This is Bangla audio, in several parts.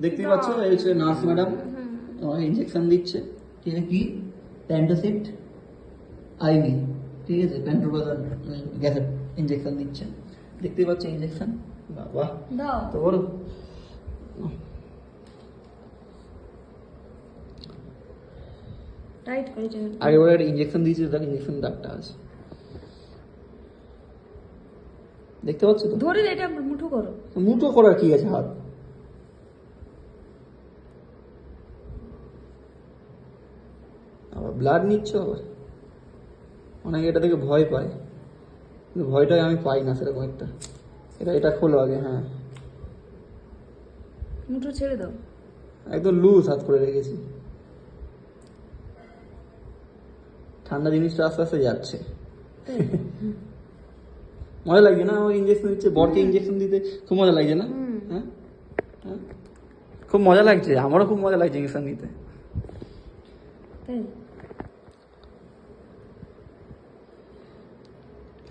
দেখতেই পাচ্ছ এই হচ্ছে নার্স ম্যাডাম আমাকে ইঞ্জেকশন দিচ্ছে। ঠিক আছে, কি প্যান্টাসিড আইভি, ঠিক আছে, প্যান্টোপ্রোজান গ্যাসের ইঞ্জেকশন দিচ্ছে। দেখতেই পাচ্ছ ইঞ্জেকশন, বাবা দাও তো বড়। টাইট করে যাবে। আগে বলে একটা ইঞ্জেকশন দিয়েছে, তার ইঞ্জেকশন দাগটা আছে, দেখতে পাচ্ছ তো? ধরে এটা মুঠো করো। মুঠো করার কি আছে হাত? আবার ব্লাড নিচ্ছ আবার। অনেকে এটা থেকে ভয় পায়, কিন্তু ভয়টাই আমি পাই না সেরকম একটা। এটা খোলো আগে। হ্যাঁ, মুঠো ছেড়ে দাও। একদম লুজ হাত করে রেখেছি। ঠান্ডা জিনিসটা আস্তে আস্তে যাচ্ছে। মজা লাগছে না? আমার ইঞ্জেকশন দিচ্ছে, বরকে ইঞ্জেকশন দিতে খুব মজা লাগছে না? হ্যাঁ, হ্যাঁ, খুব মজা লাগছে, আমারও খুব মজা লাগছে ইঞ্জেকশন দিতে। তাই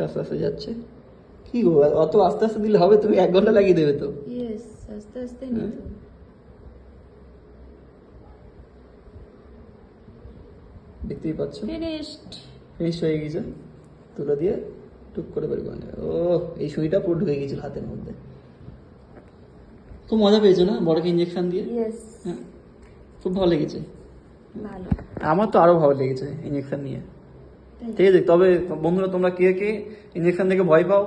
আস্তে আস্তে যাচ্ছে। কি গো, অত আস্তে আস্তে দিলে হবে? তুমি 1 ঘন্টা লাগিয়ে দেবে তো। ইয়েস, আস্তে আস্তে নিতে। দেখতেই পাচ্ছ ফিনিশড। ফিনিশ হয়ে গেছে। তুলে দিয়ে টুক করে বের করে নেবে। ও, এই সুইটা পুরো ঢুকে গেছিল হাতের মধ্যে। খুব মজা পেয়েছো না বড়কে ইঞ্জেকশন দিয়ে? ইয়েস, হ্যাঁ, খুব ভালো লেগেছে। ভালো। আমার তো আরো ভালো লেগেছে ইঞ্জেকশন নিয়ে। ঠিক আছে, তবে বন্ধুরা তোমরা কে কে ইঞ্জেকশন থেকে ভয় পাও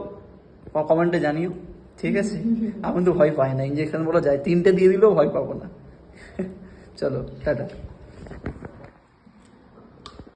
কমেন্টে জানিও। ঠিক আছে, আমি তো ভয় পাই না, ইঞ্জেকশন বলা যায় 3টে দিয়ে দিলেও ভয় পাবো না। চলো টাটা।